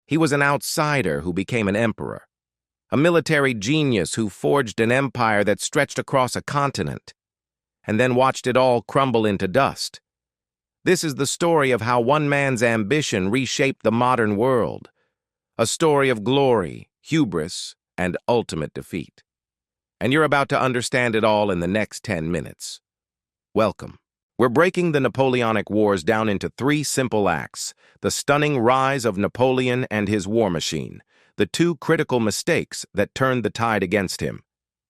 He was an outsider who became an emperor, a military genius who forged an empire that stretched across a continent, and then watched it all crumble into dust. This is the story of how one man's ambition reshaped the modern world, a story of glory, hubris, and ultimate defeat. And you're about to understand it all in the next 10 minutes. Welcome. We're breaking the Napoleonic Wars down into 3 simple acts: the stunning rise of Napoleon and his war machine, the 2 critical mistakes that turned the tide against him,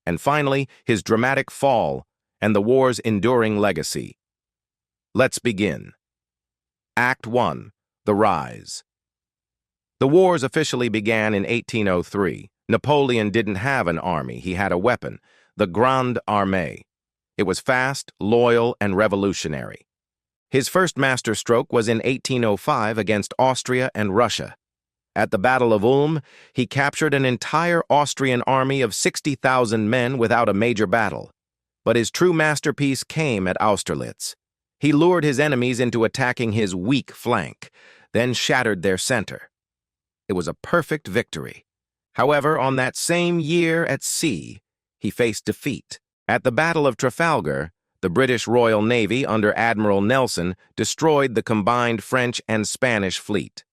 and finally, his dramatic fall and the war's enduring legacy. Let's begin. Act 1. The Rise. The wars officially began in 1803. Napoleon didn't have an army, he had a weapon, the Grande Armée. It was fast, loyal, and revolutionary. His first masterstroke was in 1805 against Austria and Russia. At the Battle of Ulm, he captured an entire Austrian army of 60,000 men without a major battle. But his true masterpiece came at Austerlitz. He lured his enemies into attacking his weak flank, then shattered their center. It was a perfect victory. However, on that same year at sea, he faced defeat. At the Battle of Trafalgar, the British Royal Navy under Admiral Nelson destroyed the combined French and Spanish fleet.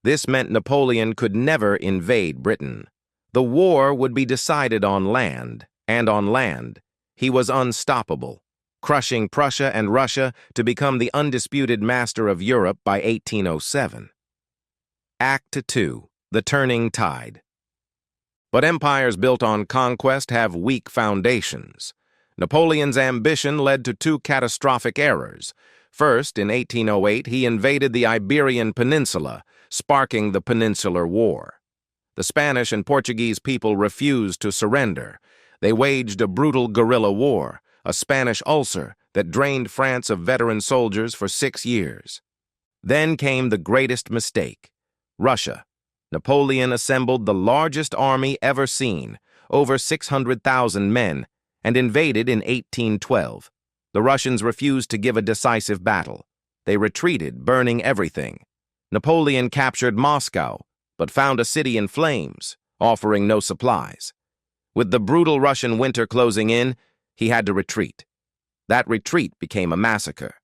This meant Napoleon could never invade Britain. The war would be decided on land, and on land, he was unstoppable, crushing Prussia and Russia to become the undisputed master of Europe by 1807. Act 2. The Turning Tide. But empires built on conquest have weak foundations. Napoleon's ambition led to 2 catastrophic errors. First, in 1808, he invaded the Iberian Peninsula, sparking the Peninsular War. The Spanish and Portuguese people refused to surrender. They waged a brutal guerrilla war, a Spanish ulcer that drained France of veteran soldiers for 6 years. Then came the greatest mistake: Russia. Napoleon assembled the largest army ever seen, over 600,000 men, and invaded in 1812. The Russians refused to give a decisive battle. They retreated, burning everything. Napoleon captured Moscow, but found a city in flames, offering no supplies. With the brutal Russian winter closing in, he had to retreat. That retreat became a massacre.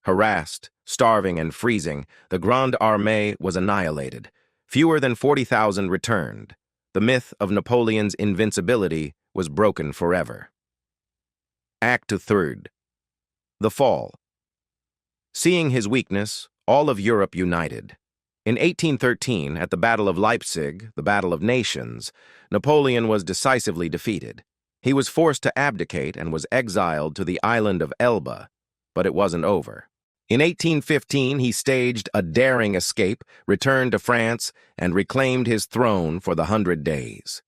Harassed, starving, and freezing, the Grande Armée was annihilated. Fewer than 40,000 returned. The myth of Napoleon's invincibility was broken forever. Act 3. The Fall. Seeing his weakness, all of Europe united. In 1813, at the Battle of Leipzig, the Battle of Nations, Napoleon was decisively defeated. He was forced to abdicate and was exiled to the island of Elba, but it wasn't over. In 1815, he staged a daring escape, returned to France, and reclaimed his throne for the 100 Days.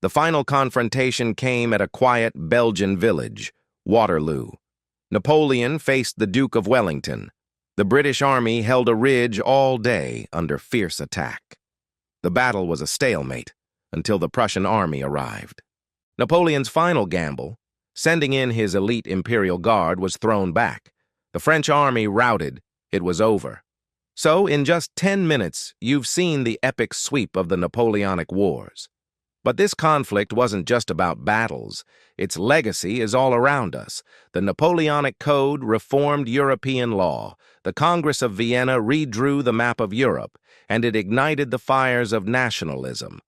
The final confrontation came at a quiet Belgian village, Waterloo. Napoleon faced the Duke of Wellington. The British army held a ridge all day under fierce attack. The battle was a stalemate until the Prussian army arrived. Napoleon's final gamble, sending in his elite imperial guard, was thrown back. The French army routed. It was over. So, in just 10 minutes, you've seen the epic sweep of the Napoleonic Wars. But this conflict wasn't just about battles. Its legacy is all around us. The Napoleonic Code reformed European law. The Congress of Vienna redrew the map of Europe, and it ignited the fires of nationalism.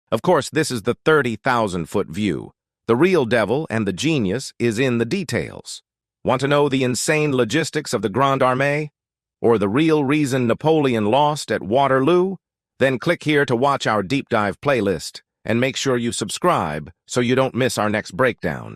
Of course, this is the 30,000-foot view. The real devil and the genius is in the details. Want to know the insane logistics of the Grande Armée? Or the real reason Napoleon lost at Waterloo? Then click here to watch our deep dive playlist, and make sure you subscribe so you don't miss our next breakdown.